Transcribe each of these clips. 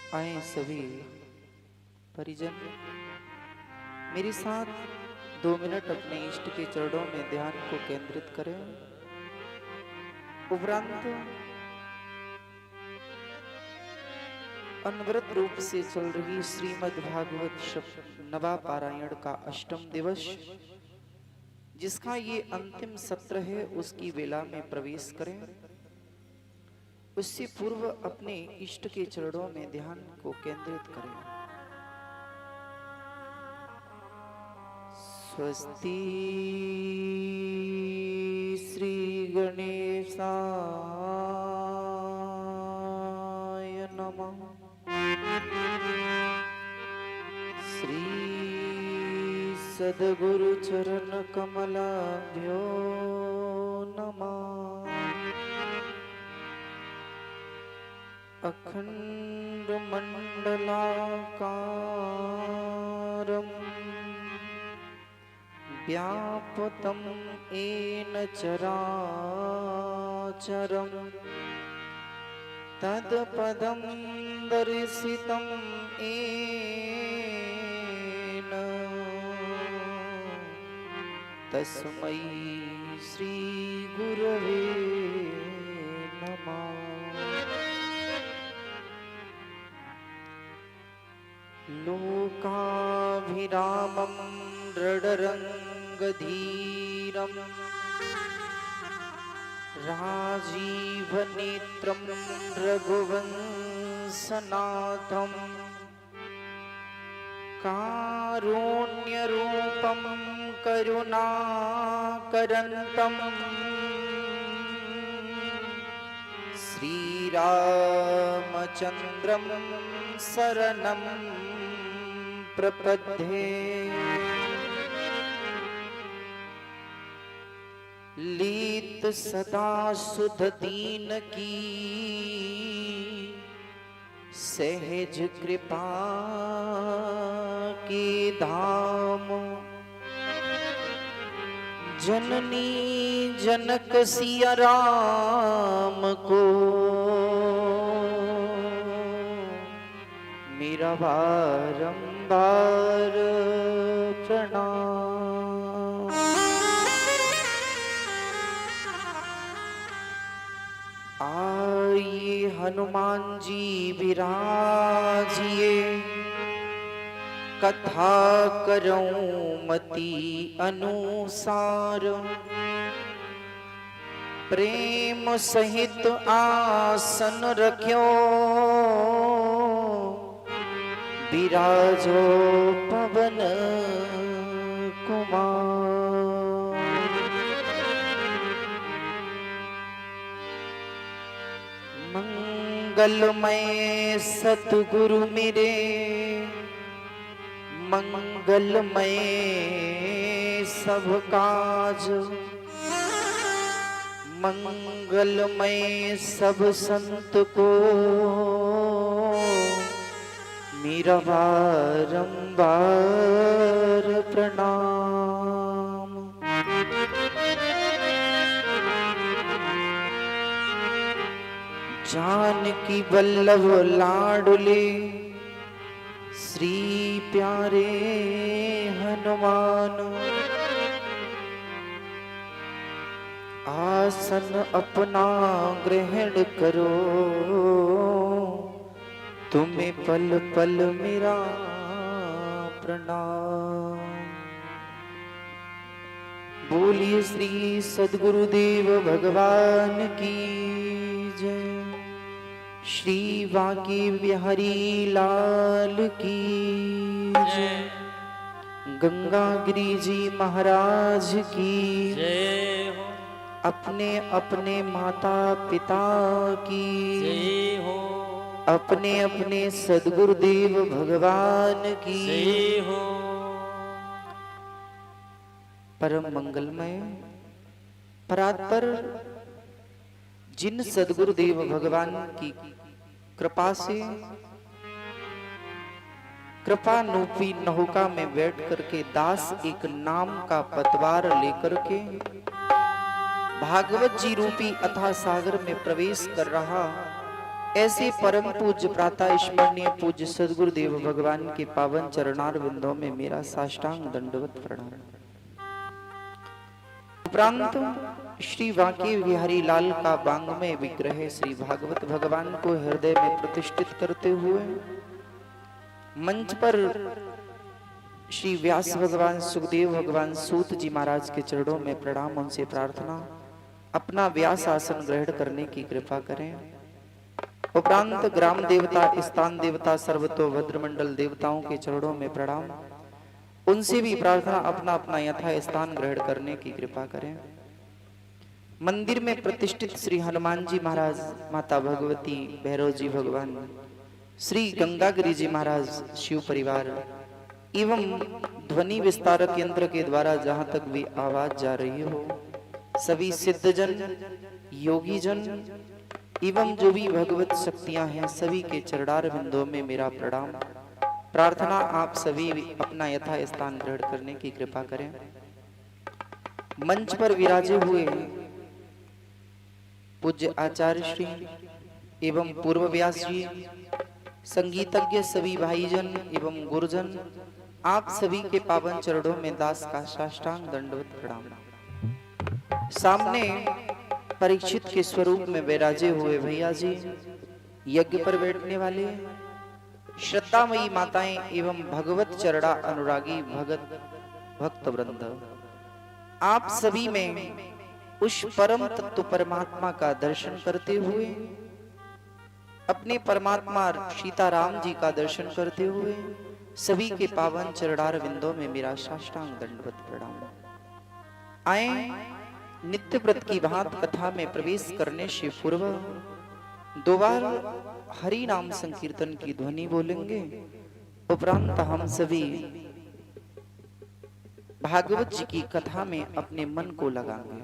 आए सभी परिजन मेरे साथ 2 मिनट अपने इष्ट के चरणों में ध्यान को केंद्रित करें। उपरांत अनवरत रूप से चल रही श्रीमद् भागवत नवा पारायण का अष्टम दिवस, जिसका ये अंतिम सत्र है, उसकी वेला में प्रवेश करें। उससे पूर्व अपने इष्ट के चरणों में ध्यान को केंद्रित करें। स्वस्ति श्री गणेशाय नमः। श्री सद्गुरु चरण कमलाभ्यो नमः। अखंड मंडलाकारं व्याप्तं येन चराचरं तत्पदं दर्शितं येन तस्मै श्री गुरवे नमः। लोकाभिरामं दृढरङ्गधीरं राजीवनेत्रं रघुवंशनाथं कारुण्यरूपं करुणाकरन्तं श्रीरामचन्द्रं शरणं प्रपद्ये। लीत सदा सुध दीन की सहज कृपा के धाम, जननी जनक सिया राम को मेरा बारंबार प्रणाम। आइए हनुमान जी विराजिए, कथा करऊं मति अनुसार, प्रेम सहित आसन रख्यो विराजो पवन कुमार। मंगलमय सतगुरु मेरे, मंगलमय सब काज, मंगलमय सब संत को मेरा बारंबार प्रणाम। जानकी वल्लभ लाडले श्री प्यारे हनुमान, आसन अपना ग्रहण करो, तुम्हें पल पल मेरा प्रणाम। बोलिए श्री सद्गुरुदेव भगवान की जय। श्री बांके बिहारी लाल की जय। गंगा गिरी जी महाराज की जय। अपने अपने माता पिता की जय हो। अपने अपने सद्गुरुदेव भगवान की जय हो। परम मंगलमय परात्पर जिन सद्गुरुदेव भगवान की कृपा से कृपा नूपी नौका में बैठ करके दास एक नाम का पतवार लेकर के भागवत जी रूपी अथाह सागर में प्रवेश कर रहा, ऐसे परम पूज्य प्रातः स्मरणीय पूज्य सदगुरुदेव भगवान के पावन चरणार बिंदों में मेरा साष्टांग दंडवत प्रणाम। उपरांत श्री वाके बिहारी लाल का बांगमय विग्रह श्री भागवत भगवान को हृदय में प्रतिष्ठित करते हुए मंच पर श्री व्यास भगवान, सुखदेव भगवान, सूत जी महाराज के चरणों में प्रणाम, उनसे प्रार्थना अपना व्यास आसन ग्रहण करने की कृपा करें। उपरांत ग्राम देवता, स्थान देवता, सर्वतोभद्र मंडल देवताओं के चरणों में प्रणाम, उनसे भी प्रार्थना अपना अपना यथा स्थान ग्रहण करने की कृपा करें। मंदिर में प्रतिष्ठित श्री हनुमान जी महाराज, माता भगवती, भैरव जी भगवान, श्री गंगागिरी जी महाराज, शिव परिवार एवं ध्वनि विस्तारक यंत्र के द्वारा जहां तक भी आवाज जा रही हो, सभी सिद्धजन, योगी जन एवं जो भी भगवत शक्तियां हैं, सभी के चरणार बिंदों में मेरा प्रणाम। प्रार्थना आप सभी अपना यथा स्थान ग्रहण करने की कृपा करें। मंच पर विराजे हुए पूज्य आचार्य श्री एवं पूर्व व्यास जी, संगीतज्ञ सभी भाईजन एवं गुरुजन, आप सभी के पावन चरणों में दास का साष्टांग दंडवत प्रणाम। सामने परीक्षित के स्वरूप में विराजे हुए भैया जी, यज्ञ पर बैठने वाले श्रद्धामयी माताएं एवं भगवत चरणा अनुरागी भक्त वृंद, आप सभी में उस परम तत्व परमात्मा का दर्शन करते हुए, अपने परमात्मा सीताराम जी का दर्शन करते हुए, सभी के पावन चरणार बिंदों में मेरा साष्टांग दंडवत प्रणाम। आए नित्य व्रत की भांत कथा में प्रवेश करने से पूर्व दो बार हरि नाम संकीर्तन की ध्वनि बोलेंगे। उपरांत हम सभी भागवत जी की कथा में अपने मन को लगाएंगे,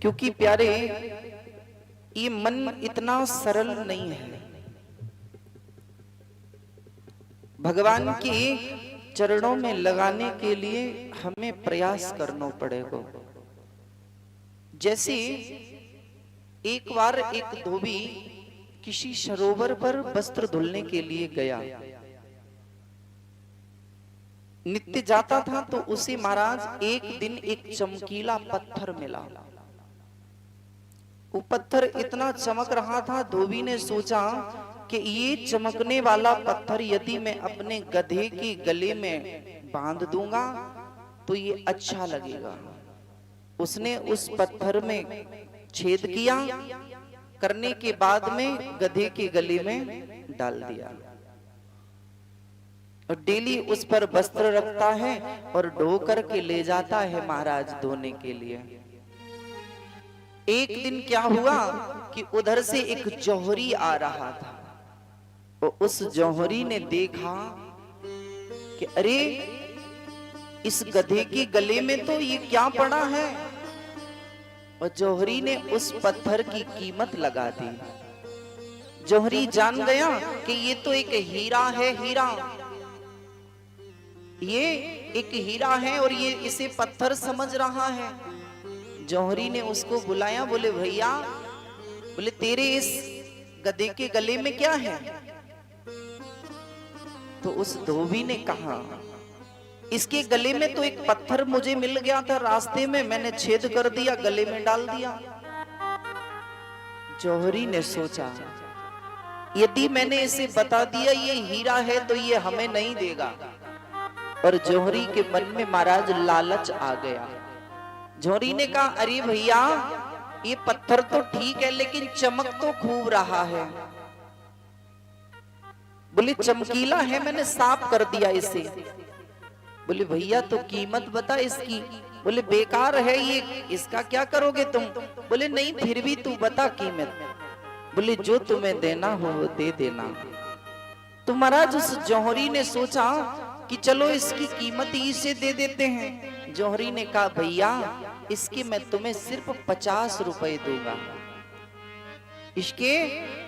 क्योंकि प्यारे ये मन इतना सरल नहीं है। भगवान के चरणों में लगाने के लिए हमें प्रयास करना पड़ेगा। जैसे एक बार एक धोबी किसी सरोवर पर वस्त्र धुलने के लिए गया, नित्य जाता था, तो उसे महाराज एक दिन एक चमकीला पत्थर मिला। वो पत्थर इतना चमक रहा था, धोबी ने सोचा कि ये चमकने वाला पत्थर यदि मैं अपने गधे के गले में बांध दूंगा तो ये अच्छा लगेगा। उसने उस पत्थर में छेद किया, करने के बाद में गधे के गले में डाल दिया और डेली उस पर वस्त्र रखता है और ढो करके ले जाता है महाराज धोने के लिए। एक दिन क्या हुआ कि उधर से एक जौहरी आ रहा था, और उस जौहरी ने देखा कि अरे इस गधे के गले में तो ये क्या पड़ा है, और जौहरी ने उस पत्थर की कीमत लगा दी। जौहरी जान गया कि ये तो एक हीरा है, हीरा, ये एक हीरा है और ये इसे पत्थर समझ रहा है। जौहरी ने उसको बुलाया, बोले भैया, बोले तेरे इस गधे के गले में क्या है? तो उस धोबी ने कहा, इसके गले में तो एक पत्थर मुझे मिल गया था रास्ते में, मैंने छेद कर दिया, गले में डाल दिया। जौहरी ने सोचा यदि मैंने इसे बता दिया ये हीरा है तो ये हमें नहीं देगा, और जौहरी के मन में महाराज लालच आ गया। जौहरी ने कहा, अरे भैया ये पत्थर तो ठीक है लेकिन चमक तो खूब रहा है। बोले चमकीला है, मैंने साफ कर दिया इसे। बोले भैया तो कीमत बता इसकी। बोले बेकार है ये, इसका क्या करोगे तुम? बोले नहीं फिर भी तू बता कीमत। बोले जो तुम्हें देना हो वो दे देना। तो महाराज उस जौहरी ने सोचा कि चलो इसकी कीमत इसे दे देते हैं। जौहरी ने कहा, भैया इसके मैं तुम्हें सिर्फ 50 रुपए दूंगा, इसके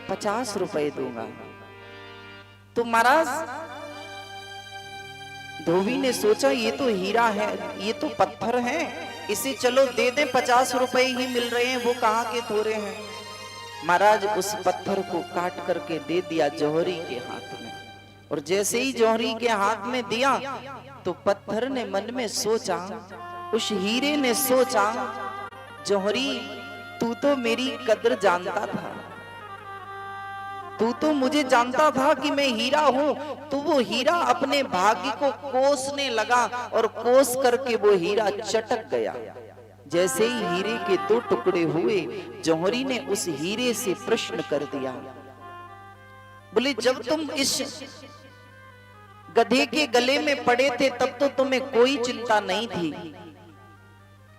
50 रुपए दूंगा। तो महाराज धोबी ने सोचा ये तो हीरा है, ये तो पत्थर है, इसे चलो दे दे, 50 रुपए ही मिल रहे हैं, वो कहाँ के थोड़े हैं। महाराज उस पत्थर को काट करके दे दिया जौहरी के हाथ में, और जैसे ही जौहरी के हाथ में दिया तो पत्थर ने मन में सोचा, उस हीरे ने सोचा, जौहरी तू तो मेरी कद्र जानता था, तू तो मुझे जानता था कि मैं हीरा हूं। तो वो हीरा अपने भाग्य को कोसने लगा और कोस करके वो हीरा चटक गया। जैसे ही हीरे के 2 टुकड़े हुए, जौहरी ने उस हीरे से प्रश्न कर दिया, बोले जब तुम इस गधे के गले में पड़े थे तब तो तुम्हें कोई चिंता नहीं थी,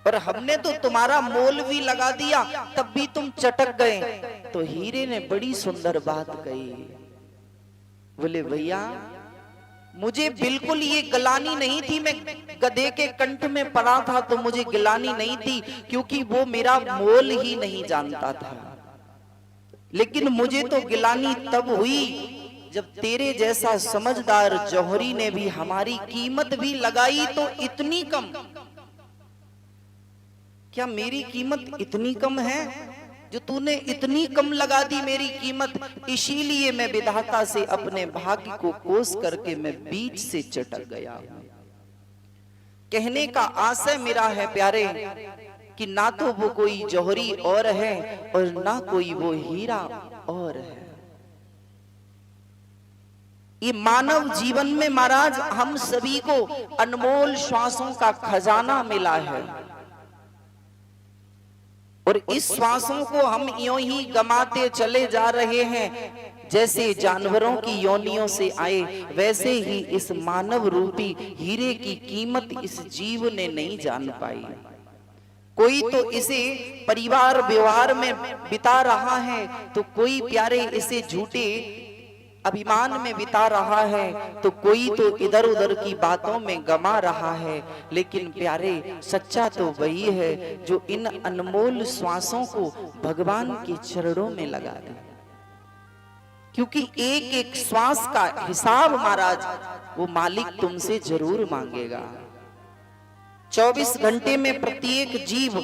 पर हमने तो तुम्हारा मोल भी लगा दिया तब भी तुम चटक गए। तो हीरे ने बड़ी सुंदर बात कही, बोले भैया मुझे बिल्कुल ये गलानी नहीं थी, मैं गधे के कंठ में पड़ा था तो मुझे गिलानी नहीं थी, क्योंकि वो मेरा मोल ही नहीं जानता था। लेकिन मुझे तो गिलानी तब हुई जब तेरे जैसा समझदार जौहरी ने भी हमारी कीमत भी लगाई तो इतनी कम। क्या मेरी कीमत इतनी कम है जो तूने इतनी कम लगा दी मेरी कीमत? इसीलिए मैं विधाता से अपने भाग्य को कोस करके मैं बीच से चटक गया। कहने का आशय मेरा है प्यारे कि ना तो वो कोई जौहरी और है और ना कोई वो हीरा और है। ये मानव जीवन में महाराज हम सभी को अनमोल श्वासों का खजाना मिला है, और इस श्वासों को हम यूं ही गमाते चले जा रहे हैं। जैसे जानवरों की योनियों से आए वैसे ही इस मानव रूपी हीरे की कीमत इस जीव ने नहीं जान पाई। कोई तो इसे परिवार व्यवहार में बिता रहा है, तो कोई प्यारे इसे झूठे अभिमान में बिता रहा है, तो कोई तो इधर उधर की बातों में गमा रहा है। लेकिन प्यारे सच्चा तो वही है जो इन अनमोल श्वासों को भगवान के चरणों में लगा दे, क्योंकि एक एक श्वास का हिसाब महाराज वो मालिक तुमसे जरूर मांगेगा। 24 घंटे में प्रत्येक जीव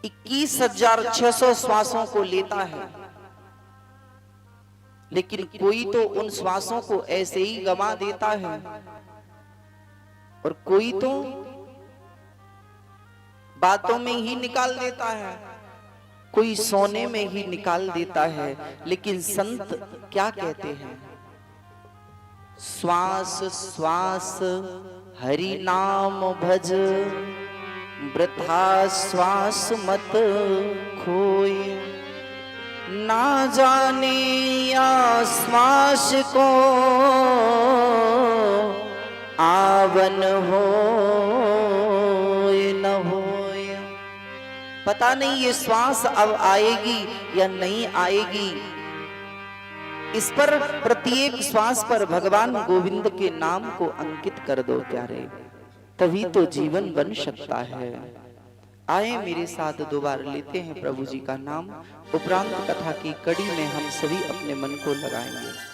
21,600 श्वासों को लेता है, लेकिन कोई तो उन श्वासों को ऐसे ही गवा देता है, और कोई तो बातों में ही निकाल देता है, कोई सोने में ही निकाल देता है। लेकिन संत क्या कहते हैं? श्वास श्वास हरि नाम भज, वृथा श्वास मत खोए, ना जाने या श्वास को आवन हो न हो। पता नहीं ये श्वास अब आएगी या नहीं आएगी। इस पर प्रत्येक श्वास पर भगवान गोविंद के नाम को अंकित कर दो प्यारे, तभी तो जीवन बन सकता है। आए मेरे साथ 2 बार लेते हैं प्रभु जी का नाम, उपरांत कथा की कड़ी में हम सभी अपने मन को लगाएंगे।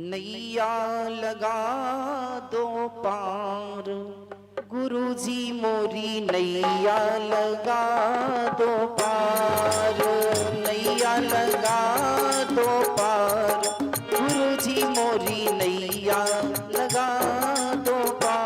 नैया लगा दो पार गुरुजी मोरी, नैया लगा दो पार, नैया लगा दो पार गुरुजी मोरी, नैया लगा दो पार।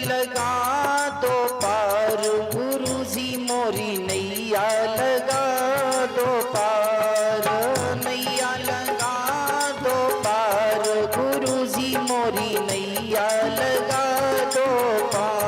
लगा दो पार गुरुजी मोरी, नैया लगा दो पार, नैया लगा दो पार गुरुजी मोरी, नैया लगा दो पार।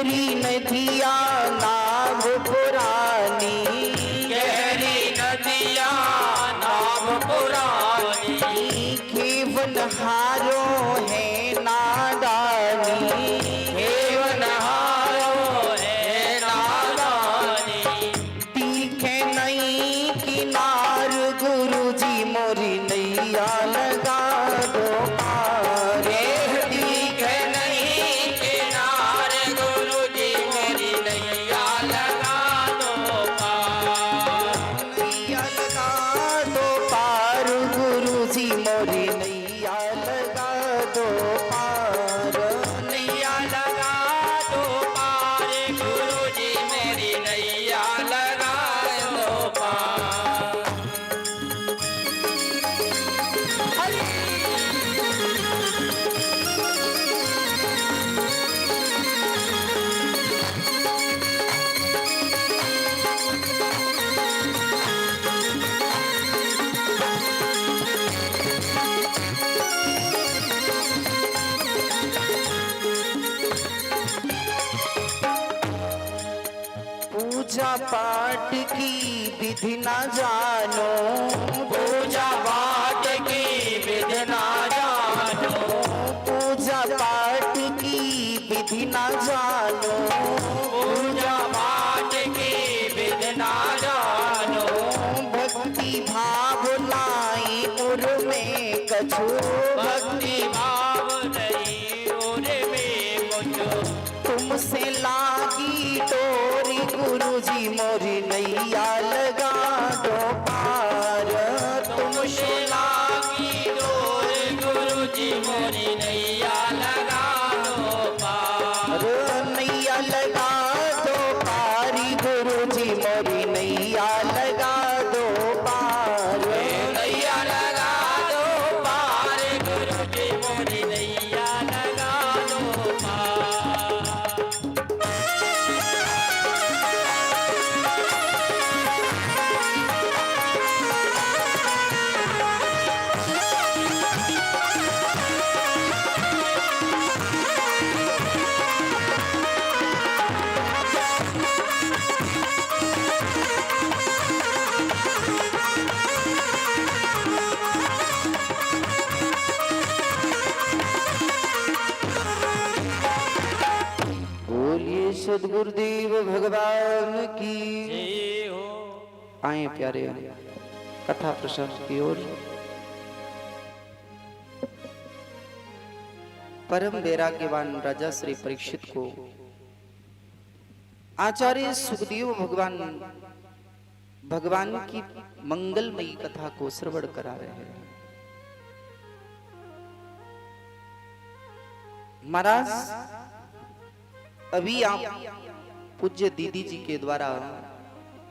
गहरी नदिया नाव पुरानी, गहरी नदिया नाव पुरानी, केवन हारो है नादानी, केवन हारो है नादानी, दिखे नहीं किनार गुरु जी मोरी नैया लगा दो पार। दिखे नहीं किनारे गुरु जी मेरी नैया लगा दो पार। नैया लगा दो पार गुरु जी मोरी नैया लगा दो पार। नैया लगा दो पार गुरु जी मेरी नैया लगा दो पार। पूजा पाठ की विधि न जानो, पूजा पाठ की विधि ना जानो, पूजा पाठ की विधि न जानो, पूजा पाठ की विधि ना जानो, भक्ति भाव लाई उर में कछु, भक्ति भाव नहीं उनमें कुछ, तुमसे लागी डोरी गुरु जी मोरी नैया लगा दो पार। तुमसे लागी डोर गुरु जी मोरी नैया लगा दो पार। नैया लगा दो पारी गुरु जी मोरी नैया लगा दो पार। नैया लगा दो पार गुरु जी मोरी नैया लगा दो पार। बोलिए सदगुरुदेव भगवान की। जय हो। आए प्यारे कथा प्रसंग की ओर। परम वैराग्यवान राजा श्री परीक्षित को आचार्य सुखदेव भगवान की मंगलमयी कथा को श्रवण करा रहे हैं। महाराज अभी आप पूज्य दीदी जी के द्वारा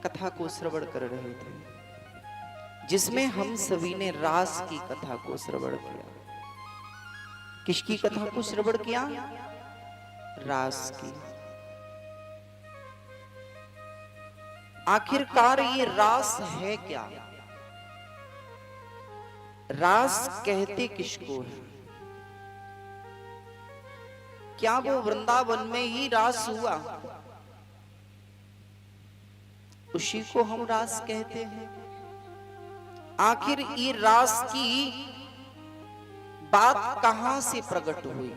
कथा को श्रवण कर रहे थे, जिसमें हम सभी ने रास की कथा को श्रवण किया। किसकी कथा को श्रवण किया? रास की। आखिरकार ये रास है क्या? रास कहते किसको है? क्या वो वृंदावन में ही रास हुआ? उसी को हम रास कहते हैं। आखिर ये रास की बात कहां से प्रकट हुई?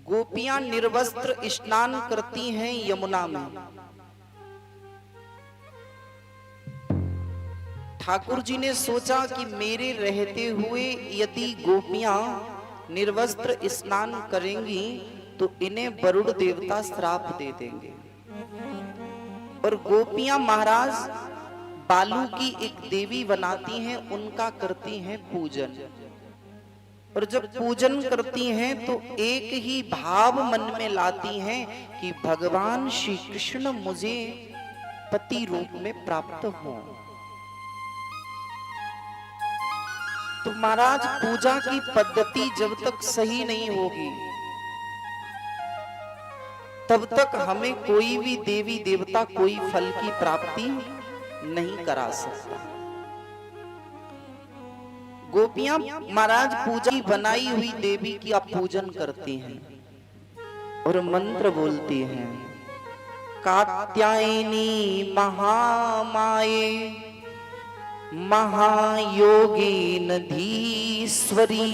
गोपियां निर्वस्त्र स्नान करती हैं यमुना में। ठाकुर जी ने सोचा कि मेरे रहते हुए यदि गोपियां निर्वस्त्र स्नान करेंगी तो इन्हें वरुण देवता श्राप दे देंगे। और गोपियां महाराज बालू की एक देवी बनाती हैं, उनका करती हैं पूजन। और जब पूजन करती हैं तो एक ही भाव मन में लाती हैं कि भगवान श्री कृष्ण मुझे पति रूप में प्राप्त हों। तो महाराज पूजा की पद्धति जब तक सही नहीं होगी तब तक हमें कोई भी देवी देवता कोई फल की प्राप्ति नहीं करा सकता। गोपियां महाराज पूजा की बनाई हुई देवी की आप पूजन करती हैं और मंत्र बोलती हैं, कात्यायनी महामाये महायोगी नधीश्वरी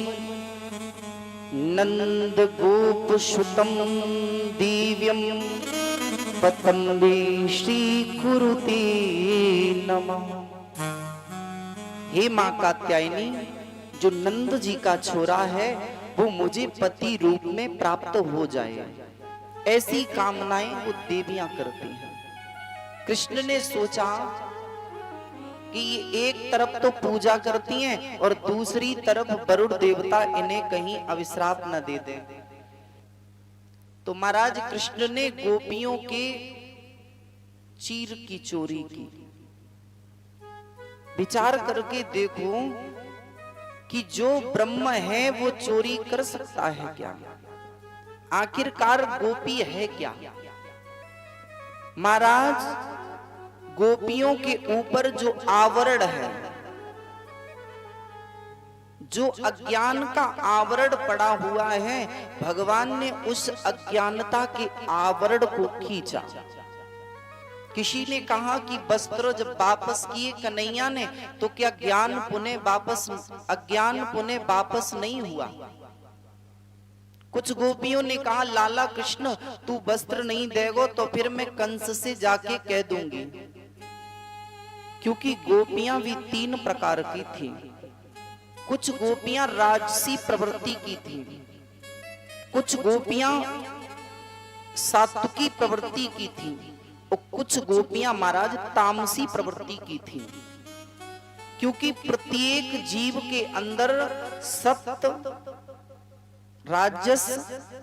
नंद गोप सुतम दिव्यम पतंबे श्री कुरुते नमः। हे मां कात्यायनी, जो नंद जी का छोरा है वो मुझे पति रूप में प्राप्त हो जाए, ऐसी कामनाएं वो देवियां करती हैं। कृष्ण ने सोचा कि ये एक तरफ तो पूजा करती हैं और दूसरी तरफ वरुण देवता इन्हें कहीं अविश्राप न दे दें। तो महाराज कृष्ण ने गोपियों के चीर की चोरी की। विचार करके देखो कि जो ब्रह्म है वो चोरी कर सकता है क्या? आखिरकार गोपी है क्या? महाराज गोपियों के ऊपर जो आवरण है, जो अज्ञान का आवरण पड़ा हुआ है, भगवान ने उस अज्ञानता के आवरण को खींचा। किसी ने कहा कि वस्त्र जब वापस किए कन्हैया ने तो क्या ज्ञान पुनः वापस, अज्ञान पुनः वापस नहीं हुआ? कुछ गोपियों ने कहा, लाला कृष्ण तू वस्त्र नहीं देगो तो फिर मैं कंस से जाके कह दूंगी। क्योंकि गोपियां भी तीन प्रकार की थी। कुछ गोपियां राजसी प्रवृत्ति की थी, कुछ गोपियां सात्विकी प्रवृत्ति की थी और कुछ गोपियां महाराज तामसी प्रवृत्ति की थी। क्योंकि प्रत्येक जीव के अंदर सत्व, राजस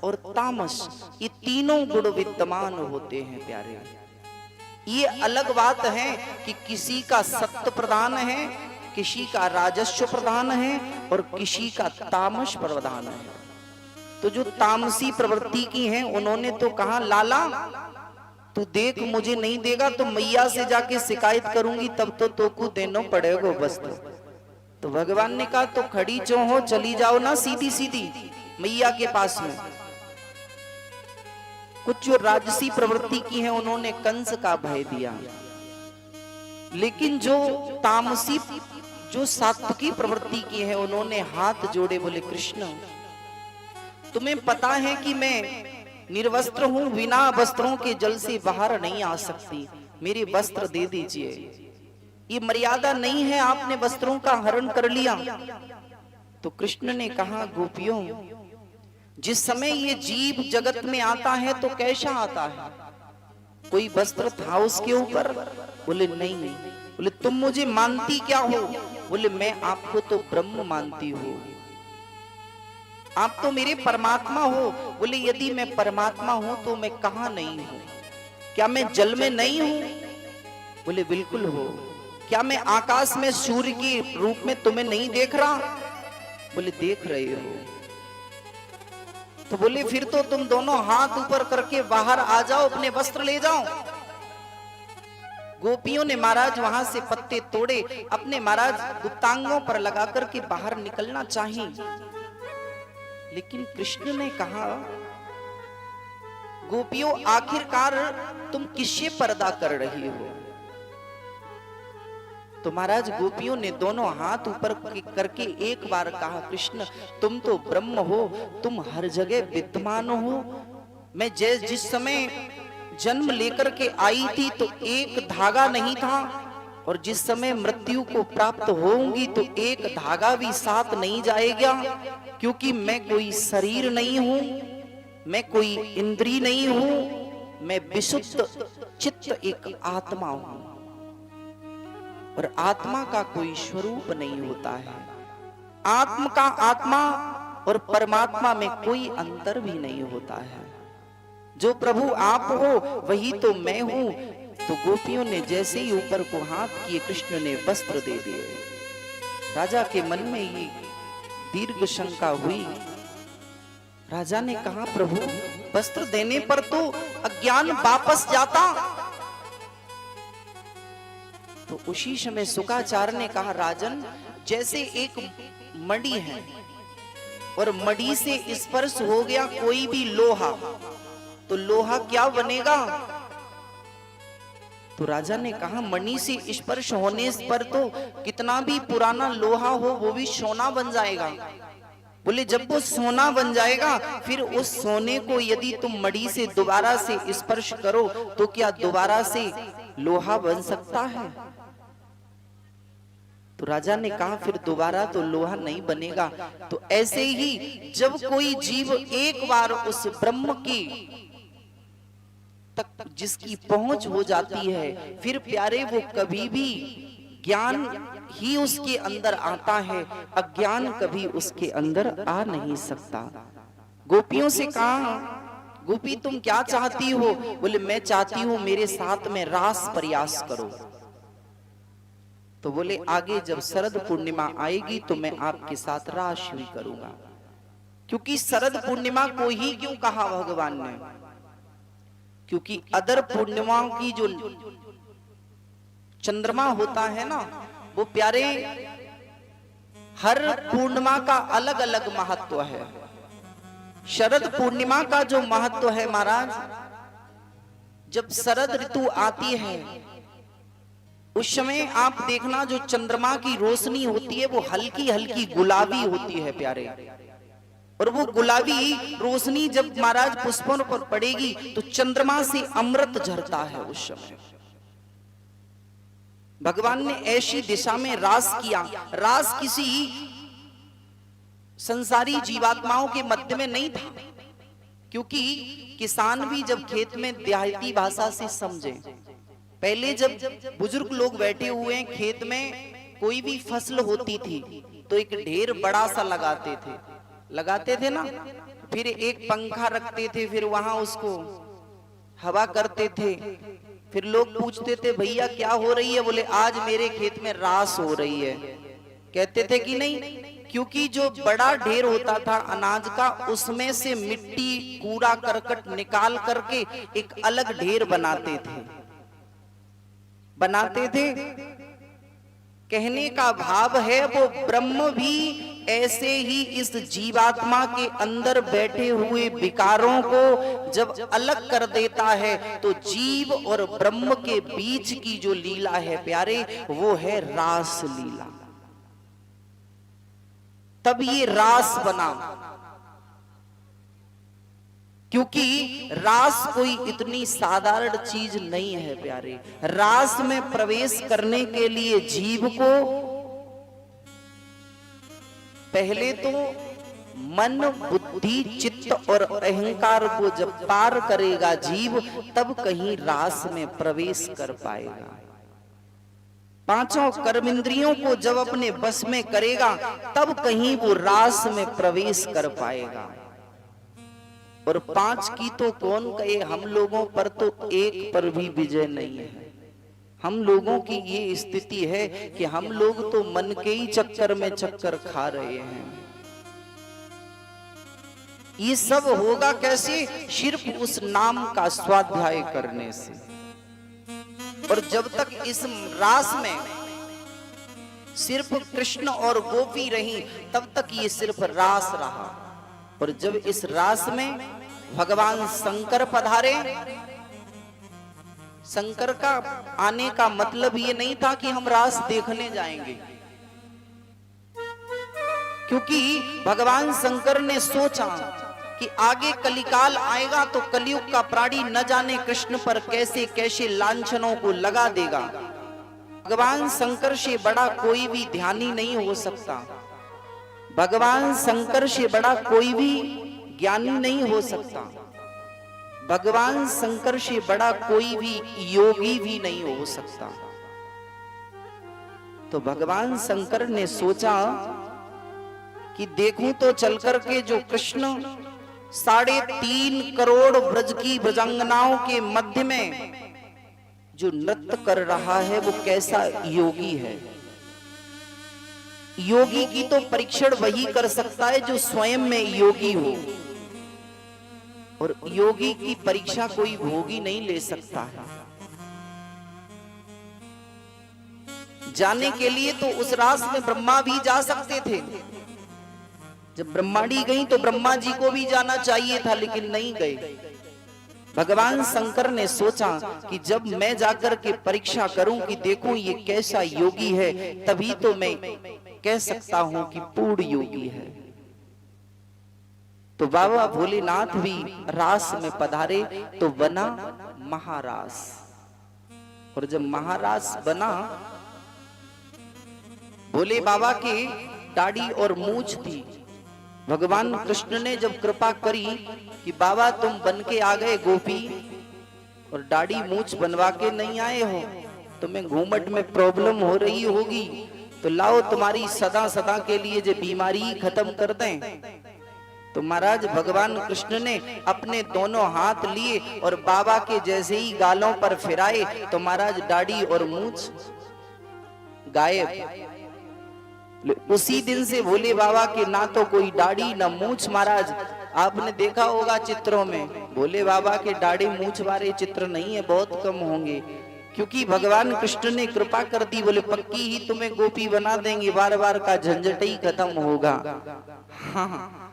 और तामस, ये तीनों गुण विद्यमान होते हैं प्यारे। ये अलग बात है कि किसी का सत्व प्रधान है, किसी का राजस्व प्रधान है और किसी का तामस प्रधान है। तो जो तामसी प्रवृत्ति की हैं उन्होंने तो कहा, लाला तू देख मुझे नहीं देगा तो मैया से जाके शिकायत करूंगी, तब तो तोको देना पड़ेगा वस्त्र। तो भगवान ने कहा तो खड़ी जो हो चली जाओ ना सीधी सीधी मैया के पास में। कुछ जो राजसी प्रवृत्ति की है उन्होंने कंस का भय दिया, लेकिन जो तामसी, जो सात्विकी प्रवृत्ति की है उन्होंने हाथ जोड़े, बोले कृष्ण तुम्हें पता है कि मैं निर्वस्त्र हूं, बिना वस्त्रों के जल से बाहर नहीं आ सकती, मेरे वस्त्र दे दीजिए। ये मर्यादा नहीं है, आपने वस्त्रों का हरण कर लिया। तो कृष्ण ने कहा, गोपियों जिस समय ये जीव जगत में आता है तो कैसा आता है? कोई वस्त्र था उसके ऊपर? बोले नहीं। बोले तुम मुझे मानती क्या हो? बोले मैं आपको तो ब्रह्म मानती हूँ, आप तो मेरे परमात्मा हो। बोले यदि मैं परमात्मा हूं तो मैं कहां नहीं हूं? क्या मैं जल में नहीं हूं? बोले बिल्कुल हो। क्या मैं आकाश में सूर्य के रूप में तुम्हें नहीं देख रहा? बोले देख रहे हो। तो बोले फिर तो तुम दोनों हाथ ऊपर करके बाहर आ जाओ, अपने वस्त्र ले जाओ। गोपियों ने महाराज वहां से पत्ते तोड़े, अपने महाराज गुप्तांगों पर लगा करके बाहर निकलना चाहिए। लेकिन कृष्ण ने कहा, गोपियों आखिरकार तुम किससे पर्दा कर रही हो? तो महाराज गोपियों ने दोनों हाथ ऊपर करके एक बार कहा, कृष्ण तुम तो ब्रह्म हो, तुम हर जगह विद्यमान हो। मैं जिस समय जन्म लेकर के आई थी तो एक धागा नहीं था, और जिस समय मृत्यु को प्राप्त होंगी तो एक धागा भी साथ नहीं जाएगा। क्योंकि मैं कोई शरीर नहीं हूं, मैं कोई इंद्री नहीं हूं, मैं विशुद्ध चित्त एक आत्मा हूं। और आत्मा का कोई स्वरूप नहीं होता है। आत्मा का आत्मा और परमात्मा में कोई अंतर भी नहीं होता है। जो प्रभु आप हो वही तो मैं हूं। तो गोपियों ने जैसे ही ऊपर को हाथ किए, कृष्ण ने वस्त्र दे दिए। राजा के मन में ये दीर्घ शंका हुई। राजा ने कहा, प्रभु वस्त्र देने पर तो अज्ञान वापस जाता। तो उसी समय शुकाचार्य ने कहा, राजन जैसे एक मणि है और मणि से स्पर्श हो गया कोई भी लोहा, तो लोहा क्या बनेगा? तो राजा ने कहा मणि से स्पर्श होने पर तो कितना भी पुराना लोहा हो वो भी सोना बन जाएगा। बोले जब वो सोना बन जाएगा फिर उस सोने को यदि तुम मणि से दोबारा से स्पर्श करो तो क्या दोबारा से लोहा बन सकता है? तो राजा ने कहा फिर दोबारा तो लोहा नहीं बनेगा। तो ऐसे ही जब कोई जीव एक बार उस ब्रह्म की तक जिसकी पहुंच हो जाती है फिर प्यारे वो कभी भी ज्ञान ही उसके अंदर आता है, अज्ञान कभी उसके अंदर आ नहीं सकता। गोपियों से कहा गोपी तुम क्या चाहती हो? बोले मैं चाहती हूं मेरे साथ में रास प्रयास करो। तो बोले आगे जब शरद पूर्णिमा आएगी तो मैं आपके साथ रास भी करूंगा। क्योंकि शरद पूर्णिमा को ही क्यों कहा भगवान ने? क्योंकि अदर पूर्णिमाओं की जो चंद्रमा होता है ना वो प्यारे हर पूर्णिमा का अलग अलग महत्व है। शरद पूर्णिमा का जो महत्व है महाराज, जब शरद ऋतु आती है उस समय आप देखना जो चंद्रमा की रोशनी होती है वो हल्की हल्की गुलाबी होती है प्यारे, और वो गुलाबी रोशनी जब महाराज पुष्पों पर पड़ेगी तो चंद्रमा से अमृत झरता है। उस समय भगवान ने ऐसी दिशा में रास किया। रास किसी संसारी जीवात्माओं के मध्य में नहीं था, क्योंकि किसान भी जब खेत में देहाती भाषा से समझे, पहले जब बुजुर्ग लोग बैठे हुए हैं खेत में कोई भी फसल होती थी तो एक ढेर बड़ा सा लगाते थे ना, फिर एक पंखा रखते थे, फिर वहां उसको हवा करते थे। फिर लोग पूछते थे भैया क्या हो रही है? बोले आज मेरे खेत में रास हो रही है। कहते थे कि नहीं, क्योंकि जो बड़ा ढेर होता था अनाज का उसमें से मिट्टी कूड़ा करकट निकाल करके एक अलग ढेर बनाते थे। कहने का भाव है वो ब्रह्म भी ऐसे ही इस जीवात्मा के अंदर बैठे हुए विकारों को जब अलग कर देता है तो जीव और ब्रह्म के बीच की जो लीला है प्यारे वो है रास लीला। तब ये रास बना, क्योंकि रास कोई इतनी साधारण चीज नहीं है प्यारे। रास में प्रवेश करने के लिए जीव को पहले तो मन बुद्धि चित्त और अहंकार को जब पार करेगा जीव तब कहीं रास में प्रवेश कर पाएगा। पांचों कर्मेंद्रियों को जब अपने बस में करेगा तब कहीं वो रास में प्रवेश कर पाएगा। और पांच की तो कौन कहे, हम लोगों पर तो एक पर भी विजय नहीं है। हम लोगों की ये स्थिति है कि हम लोग तो मन के ही चक्कर में चक्कर खा रहे हैं। ये सब होगा कैसे? सिर्फ उस नाम का स्वाध्याय करने से। और जब तक इस रास में सिर्फ कृष्ण और गोपी रही तब तक ये सिर्फ रास रहा। और जब इस रास में भगवान शंकर पधारे, शंकर का आने का मतलब ये नहीं था कि हम रास देखने जाएंगे, क्योंकि भगवान शंकर ने सोचा कि आगे कलिकाल आएगा तो कलयुग का प्राणी न जाने कृष्ण पर कैसे कैसे लांछनों को लगा देगा। भगवान शंकर से बड़ा कोई भी ध्यानी नहीं हो सकता, भगवान शंकर से बड़ा कोई भी ज्ञानी नहीं हो सकता, भगवान शंकर से बड़ा कोई भी योगी भी नहीं हो सकता। तो भगवान शंकर ने सोचा कि देखूं तो चलकर के जो कृष्ण 3.5 करोड़ ब्रज की ब्रजांगनाओं के मध्य में जो नृत्य कर रहा है वो कैसा योगी है। योगी की तो परीक्षण वही कर सकता है जो स्वयं में योगी हो, और योगी की परीक्षा कोई भोगी नहीं ले सकता है। जाने के लिए तो उस रास में ब्रह्मा भी जा सकते थे। जब ब्रह्माणी गई तो ब्रह्मा जी को भी जाना चाहिए था, लेकिन नहीं गए। भगवान शंकर ने सोचा कि जब मैं जाकर के परीक्षा करूं कि देखूं ये कैसा योगी है, तभी तो मैं कह सकता हूं कि पूर्ण योगी है। तो बाबा भोलेनाथ भी रास में पधारे तो बना महारास। और जब महारास बना, भोले बाबा की दाढ़ी और मूंछ थी। भगवान कृष्ण ने जब कृपा करी कि बाबा तुम बन के आ गए गोपी और दाढ़ी मूंछ बनवा के नहीं आए हो, तुम्हें घूमट में प्रॉब्लम हो रही होगी, तो लाओ तुम्हारी सदा सदा के लिए जो बीमारी खत्म कर दें। तो महाराज भगवान कृष्ण ने अपने दोनों हाथ लिए और बाबा के जैसे ही गालों पर फिराए तो महाराज दाढ़ी और मूंछ गायब। उसी दिन से भोले बाबा के ना तो कोई दाढ़ी ना मूंछ। महाराज आपने देखा होगा चित्रों में, भोले बाबा के दाढ़ी मूंछ वाले चित्र नहीं है, बहुत कम होंगे, क्योंकि भगवान कृष्ण ने कृपा कर दी। बोले पक्की ही तुम्हें गोपी बना देंगे, बार बार का झंझट ही खत्म होगा। हाँ,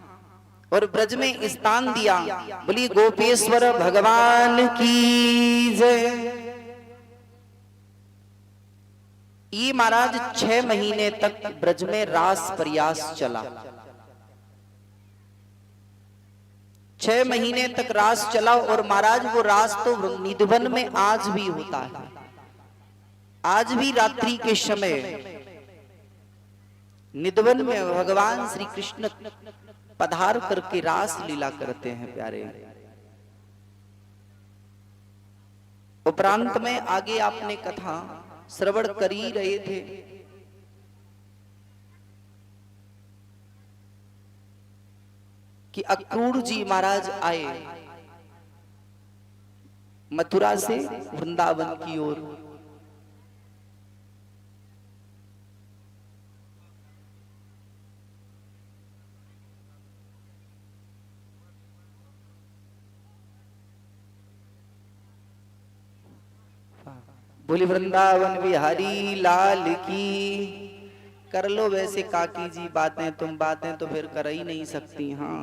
और ब्रज में स्थान दिया। बोली गोपेश्वर भगवान की जय। ये महाराज 6 महीने तक ब्रज में रास प्रयास चला। 6 महीने तक रास चला। और महाराज वो रास तो निधवन में आज भी होता है। आज भी रात्रि के समय निधवन में भगवान श्री कृष्ण पधार करके रास लीला करते हैं प्यारे। उपरांत में आगे आपने कथा श्रवण कर ही रहे थे। कि अक्रूर जी महाराज आए मथुरा से वृंदावन की ओर। बोली वृंदावन बिहारी लाल की। कर लो वैसे काकी जी बातें, तुम बातें तो फिर कर ही नहीं सकती। हाँ,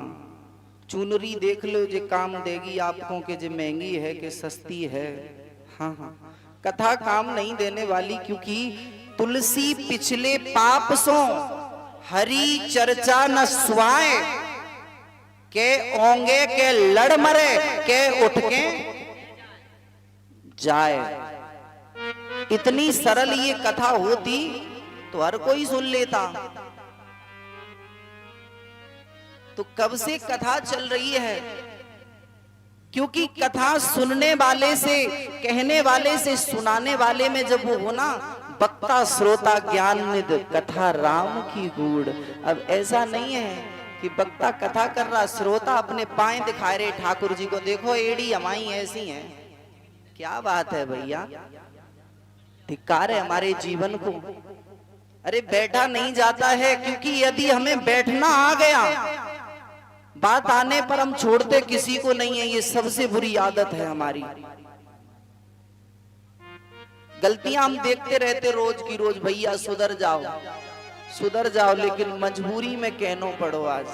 चुनरी देख लो जो काम देगी आपको, के जो महंगी है कि सस्ती है। हाँ हाँ, कथा काम नहीं देने वाली, क्योंकि तुलसी पिछले पाप सो हरी चर्चा न सुहाए, के ओंगे के लड़ मरे के उठ के जाए। इतनी सरल ये कथा होती तो हर कोई सुन लेता। तो कब से कथा चल रही है? क्योंकि कथा सुनने वाले से, कहने वाले से, सुनाने वाले में जब वो हो ना, वक्ता श्रोता ज्ञान निध कथा राम की गूढ़। अब ऐसा नहीं है कि वक्ता कथा कर रहा, श्रोता अपने पाए दिखा रहे ठाकुर जी को, देखो एड़ी हमारी ऐसी है। क्या बात है भैया, धिक्कार है हमारे जीवन को। अरे बैठा नहीं जाता है, क्योंकि यदि हमें बैठना आ गया, बात आने पर हम छोड़ते किसी को नहीं है। ये सबसे बुरी आदत है हमारी। गलतियां हम देखते रहते रोज की रोज, भैया सुधर जाओ सुधर जाओ, लेकिन मजबूरी में कहनो पड़ो। आज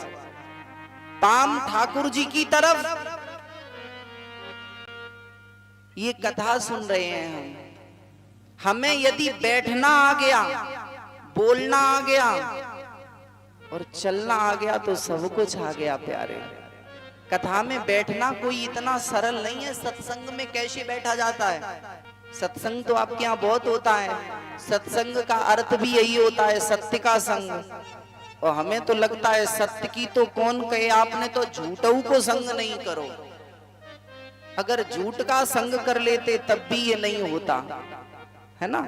पाम ठाकुर जी की तरफ ये कथा सुन रहे हैं हम। हमें यदि बैठना आ गया, बोलना आ गया और चलना आ गया तो सब कुछ आ गया प्यारे। कथा में बैठना कोई इतना सरल नहीं है। सत्संग में कैसे बैठा जाता है? सत्संग तो आपके यहाँ बहुत होता है। सत्संग का अर्थ भी यही होता है, सत्य का संग। और हमें तो लगता है सत्य की तो कौन कहे, आपने तो झूठों को संग नहीं करो। अगर झूठ का संग कर लेते तब भी ये नहीं होता है ना।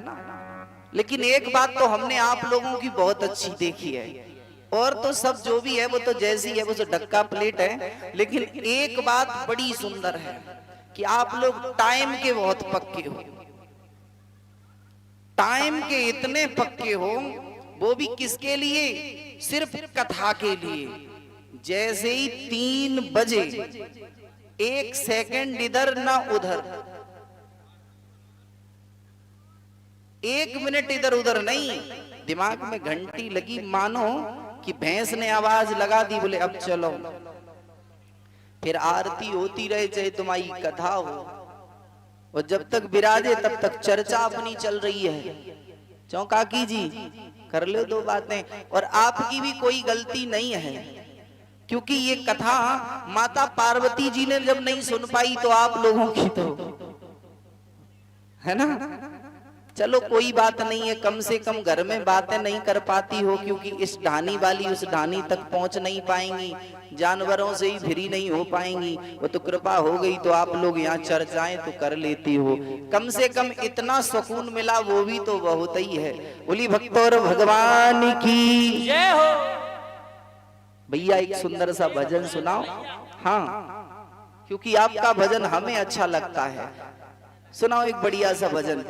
लेकिन एक बात तो हमने आप लोगों की बहुत अच्छी देखी है, और तो सब जो भी है वो तो जैसी है, वो तो डक्का प्लेट है। लेकिन एक बात बड़ी सुंदर है कि आप लोग टाइम के बहुत पक्के हो। टाइम के इतने पक्के हो, वो भी किसके लिए? सिर्फ कथा के लिए। जैसे ही 3 बजे 1 सेकंड इधर ना उधर, एक मिनट इधर उधर नहीं, दिमाग में घंटी लगी, मानो कि भैंस ने आवाज लगा दी, बोले अब चलो। फिर आरती होती रहे, चाहे तुम्हारी कथा हो, और जब तक विराजे तब तक चर्चा अपनी चल रही है। चौकाकी जी कर लो दो बातें, और आपकी भी कोई गलती नहीं है, क्योंकि ये कथा माता पार्वती जी ने जब नहीं सुन पाई तो आप लोगों की तो है ना। चलो कोई बात नहीं है, कम से कम घर में बातें नहीं कर पाती हो, क्योंकि इस ढानी वाली उस ढानी तक पहुंच नहीं पाएंगी, जानवरों से ही फ्री नहीं हो पाएंगी। वो तो कृपा हो गई तो आप लोग यहाँ चर्चाएं तो कर लेती हो, कम से कम इतना सुकून मिला वो भी तो बहुत ही है। बोली भक्तों और भगवान की जय हो। भैया एक सुंदर सा भजन सुनाओ। हाँ, क्योंकि आपका भजन हमें अच्छा लगता है। सुनाओ एक बढ़िया सा भजन।